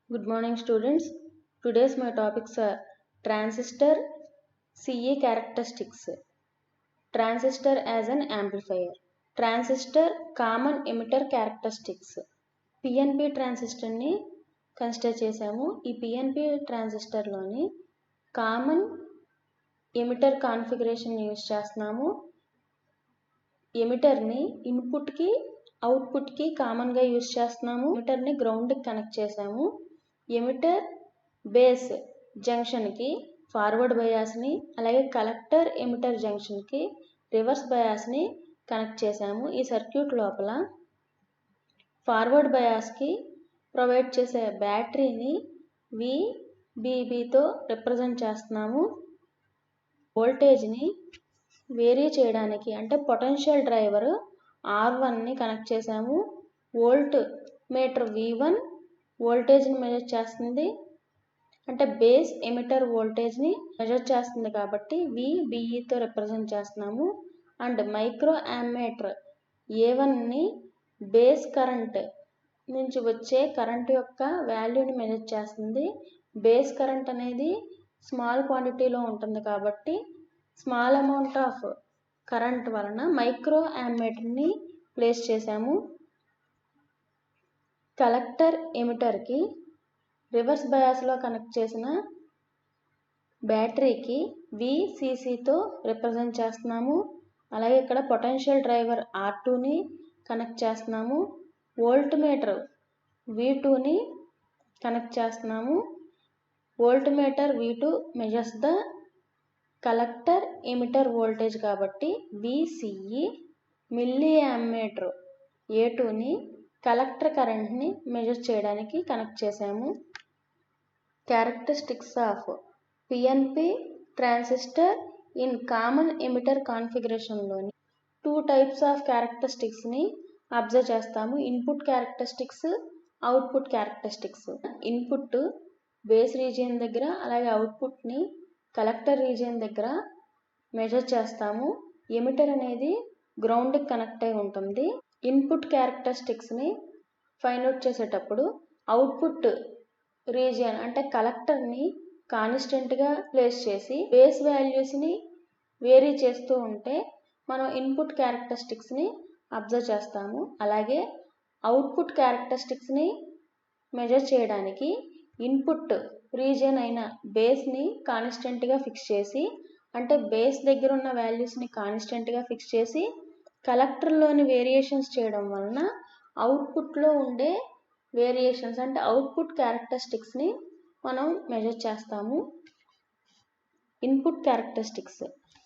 Good morning, students. Today's my topics are transistor, CA characteristics, transistor as an amplifier, transistor common emitter characteristics. PNP ట్రాన్సిస్టర్ని consider చేసాము. ఈ PNP ట్రాన్సిస్టర్లోని common emitter configuration use చేస్తున్నాము. ఎమిటర్ని ఇన్పుట్కి అవుట్పుట్కి కామన్గా use చేస్తున్నాము. ఎమిటర్ని గ్రౌండ్కి కనెక్ట్ చేసాము. ఎమిటర్ బేస్ జంక్షన్కి ఫార్వర్డ్ బయాస్ని, అలాగే కలెక్టర్ ఎమిటర్ జంక్షన్కి రివర్స్ బయాస్ని కనెక్ట్ చేసాము. ఈ సర్క్యూట్ లోపల ఫార్వర్డ్ బయాస్కి ప్రొవైడ్ చేసే బ్యాటరీని VBBతో రిప్రజెంట్ చేస్తున్నాము. వోల్టేజ్ని వేరీ చేయడానికి అంటే పొటెన్షియల్ డ్రైవర్ R1ని కనెక్ట్ చేసాము. వోల్ట్ మీటర్ V1 వోల్టేజ్ని మెజర్ చేస్తుంది, అంటే బేస్ ఎమిటర్ వోల్టేజ్ని మెజర్ చేస్తుంది కాబట్టి VBEతో రిప్రజెంట్ చేస్తున్నాము. అండ్ మైక్రో యామ్మీటర్ A1ని బేస్ కరెంట్ నుంచి వచ్చే కరెంట్ యొక్క వాల్యూని మెజర్ చేస్తుంది. బేస్ కరెంట్ అనేది స్మాల్ క్వాంటిటీలో ఉంటుంది కాబట్టి స్మాల్ అమౌంట్ ఆఫ్ కరెంట్ వలన మైక్రో యామ్మీటర్ని ప్లేస్ చేసాము. కలెక్టర్ ఎమిటర్కి రివర్స్ బయాస్లో కనెక్ట్ చేసిన బ్యాటరీకి VCCతో రిప్రజెంట్ చేస్తున్నాము. అలాగే ఇక్కడ పొటెన్షియల్ డ్రైవర్ R2ని కనెక్ట్ చేస్తున్నాము. వోల్ట్ మీటర్ V2ని కనెక్ట్ చేస్తున్నాము. Voltmeter V2 measures the collector emitter voltage కాబట్టి VCE. మిల్లీ యామ్మీటర్ A2ని కలెక్టర్ కరెంట్ని మెజర్ చేయడానికి కనెక్ట్ చేసాము. Characteristics of PNP transistor in common emitter కాన్ఫిగరేషన్లోని 2 టైప్స్ ఆఫ్ క్యారెక్టరిస్టిక్స్ని అబ్జర్వ్ చేస్తాము. Input characteristics, output characteristics. Input base region దగ్గర, అలాగే అవుట్పుట్ని కలెక్టర్ రీజియన్ దగ్గర మెజర్ చేస్తాము. ఎమిటర్ అనేది గ్రౌండ్కి కనెక్ట్ అయి ఉంటుంది. ఇన్పుట్ క్యారెక్టరిస్టిక్స్ని ఫైండ్ అవుట్ చేసేటప్పుడు అవుట్పుట్ రీజియన్ అంటే కలెక్టర్ని కాన్స్టెంట్గా ప్లేస్ చేసి బేస్ వాల్యూస్ని వేరీ చేస్తూ ఉంటే మనం ఇన్పుట్ క్యారెక్టరిస్టిక్స్ని అబ్జర్వ్ చేస్తాము. అలాగే అవుట్పుట్ క్యారెక్టరిస్టిక్స్ని మెజర్ చేయడానికి ఇన్పుట్ రీజియన్ అయిన బేస్ని కాన్స్టెంట్గా ఫిక్స్ చేసి, అంటే బేస్ దగ్గర ఉన్న వాల్యూస్ని కాన్స్టెంట్గా ఫిక్స్ చేసి కలెక్టర్లోని వేరియేషన్స్ చేయడం వలన అవుట్పుట్లో ఉండే వేరియేషన్స్ అంటే అవుట్పుట్ క్యారెక్టరిస్టిక్స్ని మనం మెజర్ చేస్తాము. Input characteristics.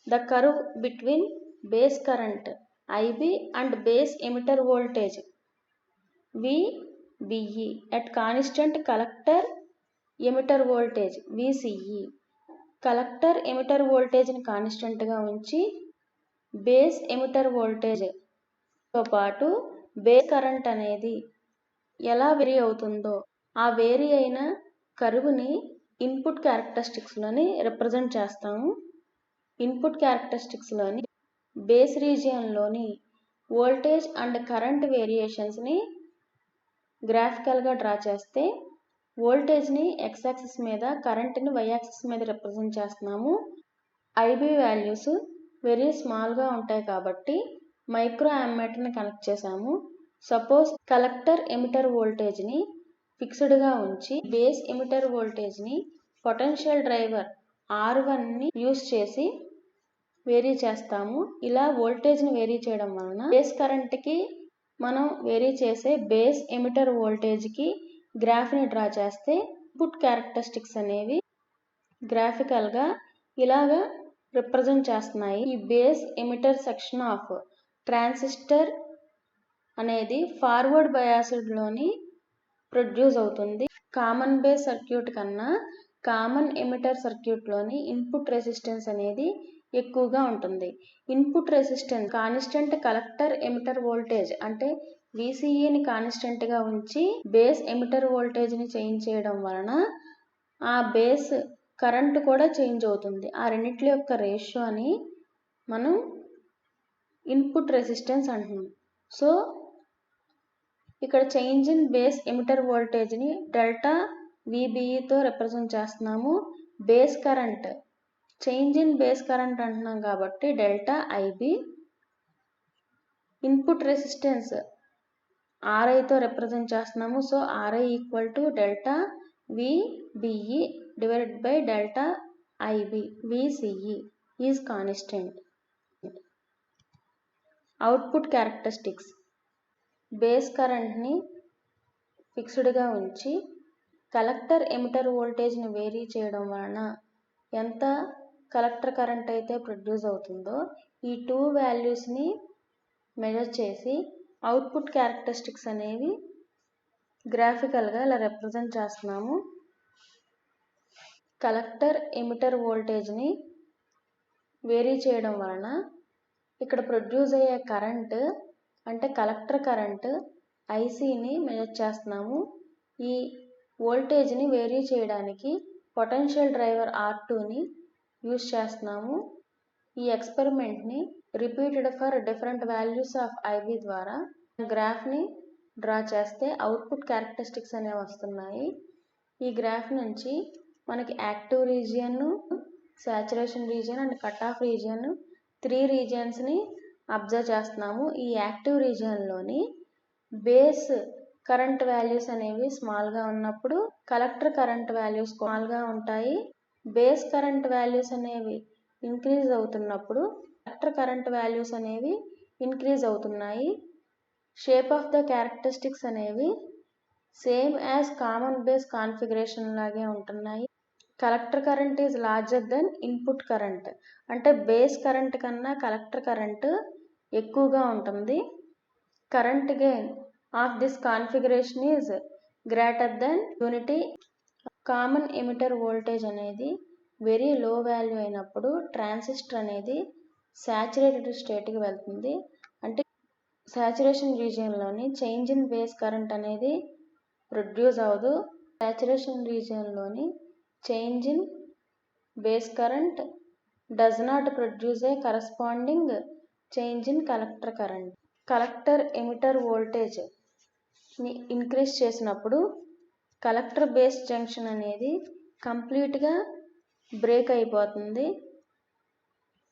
The curve between base current IB and base emitter voltage VBE at constant collector emitter voltage VCE. Collector emitter వోల్టేజ్ని కాన్స్టెంట్గా ఉంచి బేస్ ఎమిటర్ వోల్టేజ్తో పాటు బేస్ కరెంట్ అనేది ఎలా వేరీ అవుతుందో ఆ వేరీ అయిన కర్వ్ని ఇన్పుట్ క్యారెక్టరిస్టిక్స్లోని రిప్రజెంట్ చేస్తాము. ఇన్పుట్ క్యారెక్టరిస్టిక్స్లోని బేస్ రీజియన్లోని వోల్టేజ్ అండ్ కరెంట్ వేరియేషన్స్ని గ్రాఫికల్గా డ్రా చేస్తే వోల్టేజ్ని X యాక్సిస్ మీద, కరెంట్ని Y యాక్సిస్ మీద రిప్రజెంట్ చేస్తున్నాము. IB వాల్యూస్ వెరీ స్మాల్గా ఉంటాయి కాబట్టి మైక్రో యామ్మీటర్ని కనెక్ట్ చేసాము. సపోజ్ కలెక్టర్ ఎమిటర్ వోల్టేజ్ని ఫిక్స్డ్గా ఉంచి బేస్ ఎమిటర్ వోల్టేజ్ని పొటెన్షియల్ డ్రైవర్ R1ని యూజ్ చేసి వేరీ చేస్తాము. ఇలా వోల్టేజ్ని వేరీ చేయడం వలన బేస్ కరెంట్కి మనం వేరీ చేసే బేస్ ఎమిటర్ వోల్టేజ్కి గ్రాఫ్ని డ్రా చేస్తే ఇన్పుట్ క్యారెక్టరిస్టిక్స్ అనేవి గ్రాఫికల్గా ఇలాగా రిప్రజెంట్ చేస్తున్నాయి. ఈ base emitter section of transistor అనేది ఫార్వర్డ్ బయాస్డ్లోని ప్రొడ్యూస్ అవుతుంది. కామన్ బేస్ సర్క్యూట్ కన్నా కామన్ ఎమిటర్ సర్క్యూట్లోని ఇన్పుట్ రెసిస్టెన్స్ అనేది ఎక్కువగా ఉంటుంది. Input resistance constant collector emitter voltage అంటే VCEని కాన్స్టెంట్గా ఉంచి బేస్ ఎమిటర్ వోల్టేజ్ని చేంజ్ చేయడం వలన ఆ బేస్ కరెంట్ కూడా చేంజ్ అవుతుంది. ఆ రెండిట్ల యొక్క రేషియోని మనం ఇన్పుట్ రెసిస్టెన్స్ అంటున్నాం. సో ఇక్కడ చేంజ్ ఇన్ బేస్ ఎమిటర్ వోల్టేజ్ని డెల్టా VBEతో రిప్రజెంట్ చేస్తున్నాము. Base current, change in base current అంటున్నాం కాబట్టి డెల్టా IB. ఇన్పుట్ రెసిస్టెన్స్ RIతో రిప్రజెంట్ చేస్తున్నాము. So RI equal to delta VBE divided by delta IB. VCE is constant. Output characteristics. Base కరెంట్ని ఫిక్స్డ్గా ఉంచి కలెక్టర్ ఎమిటర్ వోల్టేజ్ని వేరీ చేయడం వలన ఎంత కలెక్టర్ కరెంట్ అయితే ప్రొడ్యూస్ అవుతుందో ఈ టూ వాల్యూస్ని మెజర్ చేసి అవుట్పుట్ క్యారెక్టరిస్టిక్స్ అనేవి గ్రాఫికల్గా ఇలా రిప్రజెంట్ చేస్తున్నాము. కలెక్టర్ ఎమిటర్ వోల్టేజ్ని వేరీ చేయడం వలన ఇక్కడ ప్రొడ్యూస్ అయ్యే కరెంట్ అంటే కలెక్టర్ కరెంట్ ICని మెజర్ చేస్తున్నాము. ఈ వోల్టేజ్ని వేరీ చేయడానికి పొటెన్షియల్ డ్రైవర్ R2ని యూజ్ చేస్తున్నాము. ఈ ఎక్స్పెరిమెంట్ని repeated for different values of IB ద్వారా గ్రాఫ్ని డ్రా చేస్తే అవుట్పుట్ క్యారెక్టరిస్టిక్స్ అనేవి వస్తున్నాయి. ఈ గ్రాఫ్ నుంచి మనకి active region, saturation region and cut off region 3 రీజియన్స్ని అబ్జర్వ్ చేస్తున్నాము. ఈ యాక్టివ్ రీజియన్లోని బేస్ కరెంట్ వాల్యూస్ అనేవి స్మాల్గా ఉన్నప్పుడు కలెక్టర్ కరెంట్ వాల్యూస్ స్మాల్గా ఉంటాయి. బేస్ కరెంట్ వాల్యూస్ అనేవి ఇంక్రీజ్ అవుతున్నప్పుడు కలెక్టర్ కరెంట్ వాల్యూస్ అనేవి ఇంక్రీజ్ అవుతున్నాయి. షేప్ ఆఫ్ ద క్యారెక్టరిస్టిక్స్ అనేవి same as common base configuration లాగే ఉంటున్నాయి. Collector current is larger than input current అంటే బేస్ కరెంట్ కన్నా కలెక్టర్ కరెంట్ ఎక్కువగా ఉంటుంది. Current gain of this configuration is greater than unity. Common emitter voltage అనేది very low value అయినప్పుడు transistor అనేది saturated స్టేట్కి వెళ్తుంది. అంటే సాచురేషన్ రీజియన్లోని చేంజ్ ఇన్ బేస్ కరెంట్ అనేది ప్రొడ్యూస్ అవ్వదు. సాచురేషన్ రీజియన్లోని change in base current does not produce a corresponding change in collector current. Collector emitter వోల్టేజ్ని ఇంక్రీజ్ చేసినప్పుడు కలెక్టర్ బేస్ జంక్షన్ అనేది కంప్లీట్గా బ్రేక్ అయిపోతుంది.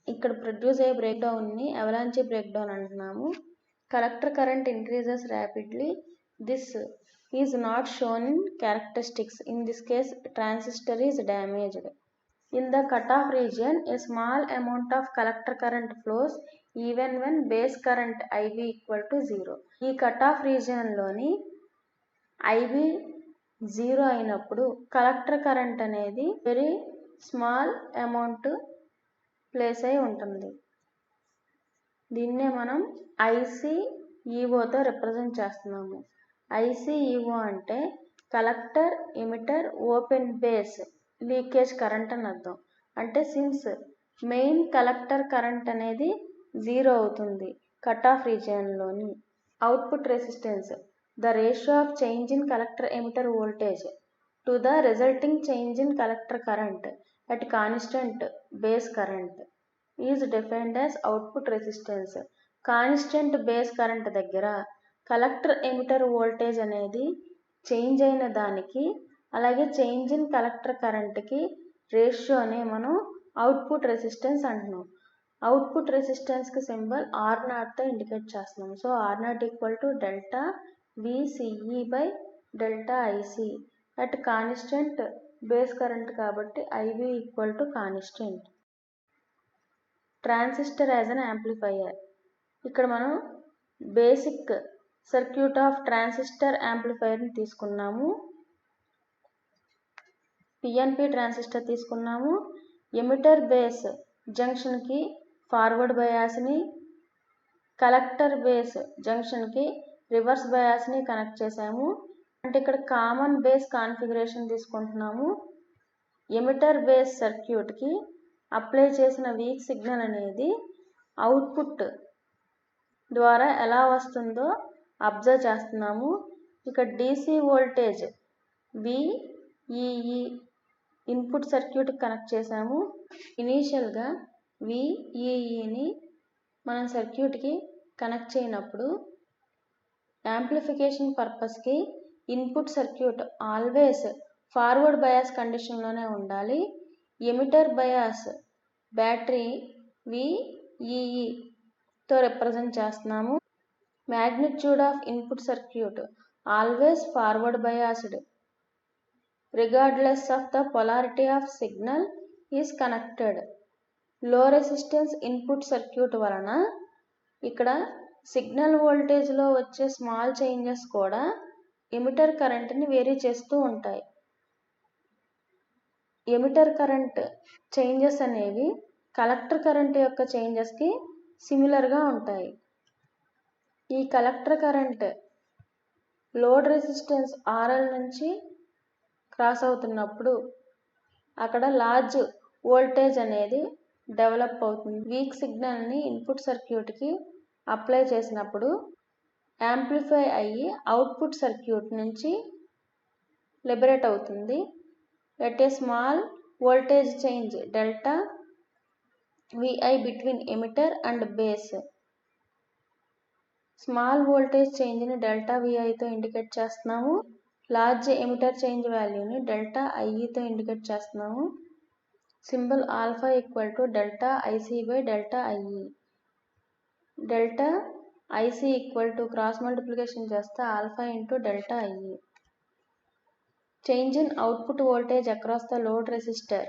ఇక్కడ ప్రొడ్యూస్ అయ్యే బ్రేక్ డౌన్ని అవలాంచీ బ్రేక్ డౌన్ అంటున్నాము. Collector current increases rapidly. This is not shown in characteristics. In this case transistor is damaged. In the cutoff region, a small amount of collector current flows even when base current IB equal to 0. ఈ cutoff regionలోని IB 0 అయినప్పుడు collector current అనేది very small amount place అయి ఉంటుంది. దీన్నే మనం ICEOతో represent చేస్తున్నాము. ICEO అంటే collector emitter open base leakage current అని అర్థం. అంటే సిన్స్ మెయిన్ కలెక్టర్ కరెంట్ అనేది 0 అవుతుంది కట్ ఆఫ్ రీజియన్లోని. Output resistance the ratio of change in collector emitter voltage to the resulting change in collector current at constant base current is defined as output resistance. Constant base current దగ్గర collector emitter voltage అనేది change అయిన దానికి అలాగే change in collector కరెంట్కి రేషియోనే మనం output resistance అంటున్నాం. Output రెసిస్టెన్స్కి సింబల్ R0తో ఇండికేట్ చేస్తున్నాం. So R0 equal to delta VCE by delta IC at constant base current కాబట్టి IB equal to constant. Transistor as an amplifier. ఇక్కడ మనం బేసిక్ సర్క్యూట్ ఆఫ్ ట్రాన్సిస్టర్ యాంప్లిఫైయర్ని తీసుకున్నాము. PNP ట్రాన్సిస్టర్ తీసుకున్నాము. ఎమిటర్ బేస్ జంక్షన్కి forward బయాస్ని, collector base జంక్షన్కి reverse బయాస్ని కనెక్ట్ చేసాము. అంటే ఇక్కడ కామన్ బేస్ కాన్ఫిగరేషన్ తీసుకుంటున్నాము. ఎమిటర్ బేస్ సర్క్యూట్కి అప్లై చేసిన వీక్ సిగ్నల్ అనేది అవుట్పుట్ ద్వారా ఎలా వస్తుందో అబ్జర్వ్ చేస్తున్నాము. ఇక్కడ DC వోల్టేజ్ VEE ఇన్పుట్ సర్క్యూట్కి కనెక్ట్ చేసాము. ఇనీషియల్గా VEEని మనం సర్క్యూట్కి కనెక్ట్ చేయనప్పుడు యాంప్లిఫికేషన్ పర్పస్కి input circuit always forward bias కండిషన్లోనే ఉండాలి. ఎమిటర్ బయాస్ బ్యాటరీ VEEతో రిప్రజెంట్ చేస్తున్నాము. magnitude of input circuit always forward biased regardless of the polarity of signal is connected. లో రెసిస్టెన్స్ ఇన్పుట్ సర్క్యూట్ వలన ఇక్కడ సిగ్నల్ వోల్టేజ్లో వచ్చే స్మాల్ చేంజెస్ కూడా ఎమిటర్ కరెంట్ని వేరీ చేస్తూ ఉంటాయి. ఎమిటర్ కరెంట్ చేంజెస్ అనేవి కలెక్టర్ కరెంట్ యొక్క చేంజెస్కి సిమిలర్గా ఉంటాయి. ఈ collector current load resistance RL నుంచి క్రాస్ అవుతున్నప్పుడు అక్కడ లార్జ్ వోల్టేజ్ అనేది డెవలప్ అవుతుంది. వీక్ సిగ్నల్ని ఇన్పుట్ సర్క్యూట్కి అప్లై చేసినప్పుడు యాంప్లిఫై అయ్యి అవుట్పుట్ సర్క్యూట్ నుంచి లిబరేట్ అవుతుంది. At a small voltage change delta VI between emitter and base. Small voltage చేంజ్ని డెల్టా VIతో ఇండికేట్ చేస్తున్నాము. లార్జ్ ఎమిటర్ చేంజ్ వాల్యూని డెల్టా IEతో ఇండికేట్ చేస్తున్నాము. Symbol alpha equal to delta IC/డెల్టా IE. Delta IC equal to cross multiplication చేస్తే alpha into delta IE. Change in output voltage across the load resistor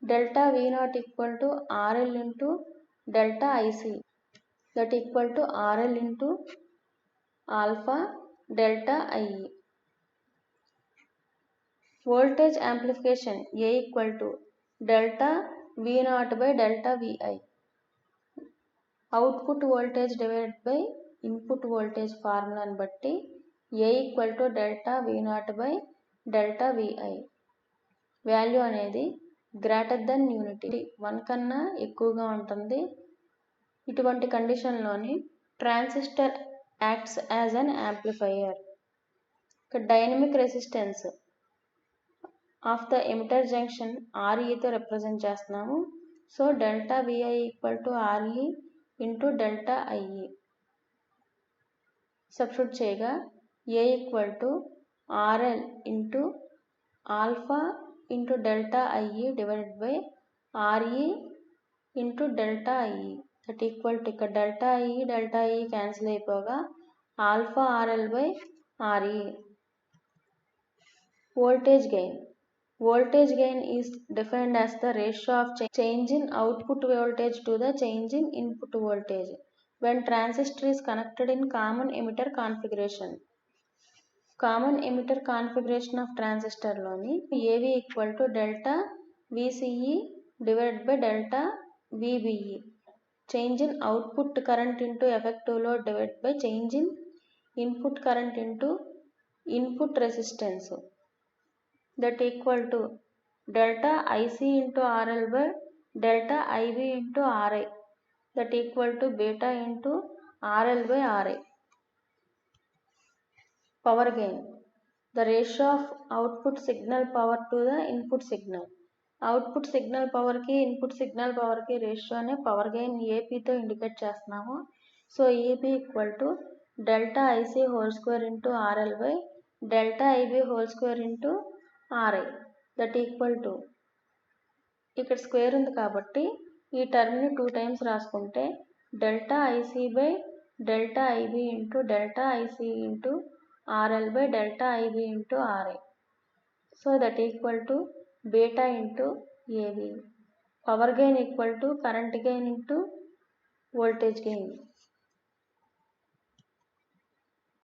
delta V0 equal to RL into delta IC that equal to RL into alpha delta IE. Voltage amplification A equal to delta V0 by delta VI. Output voltage divided by input voltage formula బట్టి A equal to delta V0 by delta VI. Value అనేది greater than unity 1 కన్నా ఎక్కువగా ఉంటుంది. ఇటువంటి కండిషన్లోని transistor acts as an amplifier. Dynamic resistance of the emitter junction REతో represent చేస్తున్నాము. So delta VI equal to RE into delta IE. Substitute చేయగా A equal to RL into alpha into delta IE divided by RE into delta IE. That equal to ఇక్కడ delta IE cancel అయిపోగా alpha RL by RE. Voltage gain. Voltage gain is defined as the ratio of change in output voltage to the change in input voltage when transistor is connected in common emitter configuration. Common emitter configuration of transistor లోని AV equal to delta VCE divided by delta VBE. Change in output current into effective load divided by change in input current into input resistance. That equal to delta IC into RL by delta IB into RI. That equal to beta into RL by RI. Power gain. The ratio of output signal power to the input signal. Output signal పవర్కి input signal పవర్కి రేషియోనే power gain ఏపీతో ఇండికేట్ చేస్తున్నాము. So AP equal to delta IC whole square into RL by delta IB whole square into RI. That equal to ఇక్కడ square ఉంది కాబట్టి ఈ టర్మ్ని 2 టైమ్స్ రాసుకుంటే delta IC by delta IB into delta IC into RL by delta IB into RI. So that equal to beta into AV. Power gain equal to current gain into voltage gain.